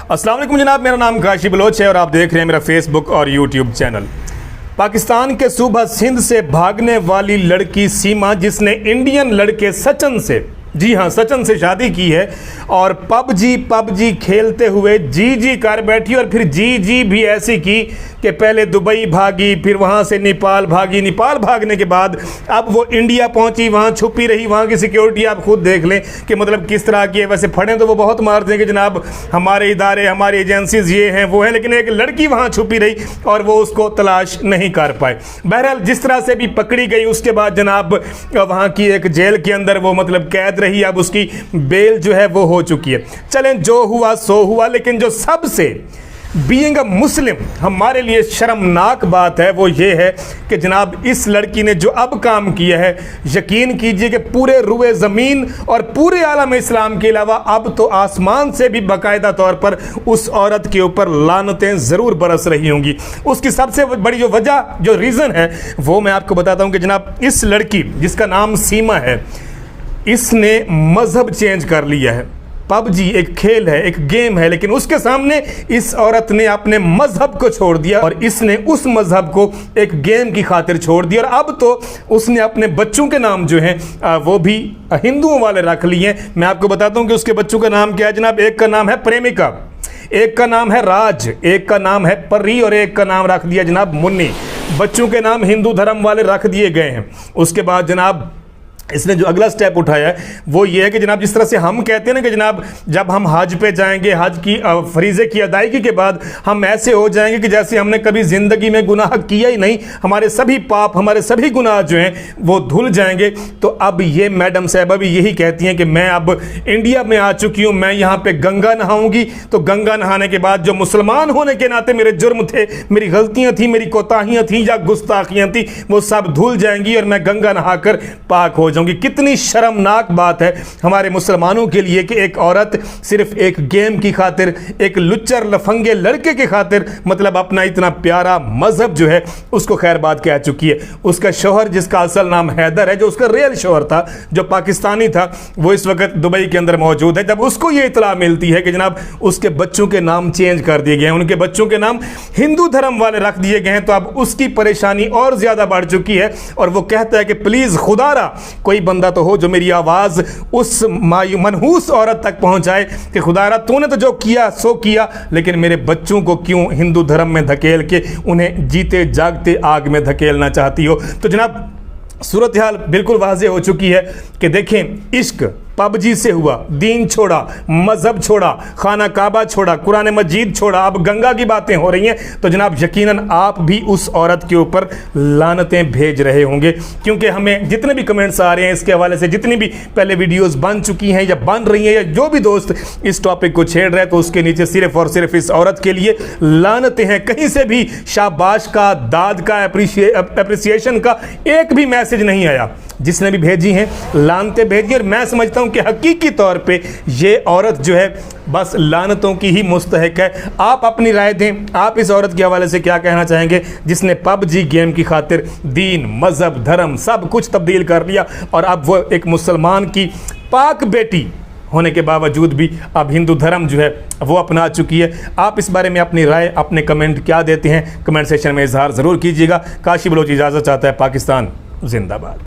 अस्सलाम वालेकुम जनाब, मेरा नाम काशी बलोच है और आप देख रहे हैं मेरा फेसबुक और यूट्यूब चैनल। पाकिस्तान के सूबा सिंध से भागने वाली लड़की सीमा, जिसने इंडियन लड़के सचिन से, जी हाँ सचिन से शादी की है और पबजी खेलते हुए जी कर बैठी और फिर जी भी ऐसी की कि पहले दुबई भागी, फिर वहाँ से नेपाल भागी, नेपाल भागने के बाद अब वो इंडिया पहुँची, वहाँ छुपी रही। वहाँ की सिक्योरिटी आप खुद देख लें कि मतलब किस तरह की है। वैसे फड़ें तो वो बहुत मारते हैं कि जनाब हमारे इदारे, हमारी एजेंसीज ये हैं वो हैं, लेकिन एक लड़की वहाँ छुपी रही और वो उसको तलाश नहीं कर पाए। बहरहाल जिस तरह से भी पकड़ी गई, उसके बाद जनाब वहाँ की एक जेल के अंदर वो मतलब कैद रही। अब उसकी बेल जो है वो हो चुकी है। चलें, जो हुआ सो हुआ, लेकिन जो सबसे बीइंग अ मुस्लिम हमारे लिए शर्मनाक बात है वो ये है कि जनाब इस लड़की ने जो अब काम किया है, यकीन कीजिए कि पूरे रुए ज़मीन और पूरे आलम इस्लाम के अलावा अब तो आसमान से भी बाकायदा तौर पर उस औरत के ऊपर लानतें ज़रूर बरस रही होंगी। उसकी सबसे बड़ी जो वजह, जो रीज़न है वो मैं आपको बताता हूँ कि जनाब इस लड़की जिसका नाम सीमा है, इसने मज़हब चेंज कर लिया है। पबजी एक खेल है, एक गेम है, लेकिन उसके सामने इस औरत ने अपने मजहब को छोड़ दिया और इसने उस मजहब को एक गेम की खातिर छोड़ दिया। और अब तो उसने अपने बच्चों के नाम जो हैं वो भी हिंदुओं वाले रख लिए हैं। मैं आपको बताता हूं कि उसके बच्चों का नाम क्या है जनाब। एक का नाम है प्रेमिका, एक का नाम है राज, एक का नाम है परी और एक का नाम रख दिया जनाब मुन्नी। बच्चों के नाम हिंदू धर्म वाले रख दिए गए हैं। उसके बाद जनाब इसने जो अगला स्टेप उठाया है वो ये है कि जनाब जिस तरह से हम कहते हैं ना कि जनाब जब हम हज पे जाएंगे, हज की फरीज़े की अदायगी के बाद हम ऐसे हो जाएंगे कि जैसे हमने कभी ज़िंदगी में गुनाह किया ही नहीं, हमारे सभी पाप, हमारे सभी गुनाह जो हैं वो धुल जाएंगे। तो अब ये मैडम साहबा भी यही कहती हैं कि मैं अब इंडिया में आ चुकी हूँ, मैं यहाँ पर गंगा नहाऊँगी, तो गंगा नहाने के बाद जो मुसलमान होने के नाते मेरे जुर्म थे, मेरी गलतियाँ थी, मेरी कोताहियाँ थी या गुस्ताखियाँ थी, वो सब धुल जाएंगी और मैं गंगा नहा कर पाक हो जाऊंगी। कितनी शर्मनाक बात है हमारे मुसलमानों के लिए कि एक औरत सिर्फ एक गेम की खातिर, एक लुच्चर लफंगे लड़के के खातिर मतलब अपना इतना प्यारा मजहब जो है उसको खैरबाद कह चुकी है। उसका शोहर, जिसका असल नाम हैदर है, जो उसका रियल शोहर था, जो पाकिस्तानी था, वो इस वक्त दुबई के अंदर मौजूद है। जब उसको ये इतला मिलती है कि जनाब उसके बच्चों के नाम चेंज कर दिए गए हैं, उनके बच्चों के नाम हिंदू धर्म वाले रख दिए गए हैं, तो अब उसकी परेशानी और ज्यादा बढ़ चुकी है। और वो कहता है कि प्लीज खुदारा कोई बंदा तो हो जो मेरी आवाज उस मनहूस औरत तक पहुंचाए कि खुदारा तूने तो जो किया सो किया, लेकिन मेरे बच्चों को क्यों हिंदू धर्म में धकेल के उन्हें जीते जागते आग में धकेलना चाहती हो। तो जनाब सूरत हाल बिल्कुल वाज़ेह हो चुकी है कि देखें, इश्क पबजी से हुआ, दीन छोड़ा, मजहब छोड़ा, खाना काबा छोड़ा, कुरान मजीद छोड़ा, अब गंगा की बातें हो रही हैं। तो जनाब यकीनन आप भी उस औरत के ऊपर लानतें भेज रहे होंगे, क्योंकि हमें जितने भी कमेंट्स आ रहे हैं इसके हवाले से, जितनी भी पहले वीडियोस बन चुकी हैं या बन रही हैं, या जो भी दोस्त इस टॉपिक को छेड़ रहे हैं, तो उसके नीचे सिर्फ और सिर्फ इस औरत के लिए लानतें हैं। कहीं से भी शाबाश का, दाद का, अप्रिसिएशन का एक भी मैसेज नहीं आया। जिसने भी भेजी हैं लानतें भेजी, और मैं समझता हूं कि हकीकी तौर पे ये औरत जो है बस लानतों की ही मुस्तहक है। आप अपनी राय दें, आप इस औरत के हवाले से क्या कहना चाहेंगे जिसने पबजी गेम की खातिर दीन, मजहब, धर्म सब कुछ तब्दील कर लिया और अब वो एक मुसलमान की पाक बेटी होने के बावजूद भी अब हिंदू धर्म जो है वो अपना चुकी है। आप इस बारे में अपनी राय, अपने कमेंट क्या देते हैं, कमेंट सेक्शन में इजहार ज़रूर कीजिएगा। काशी बलोच इजाज़त चाहता है। पाकिस्तान जिंदाबाद।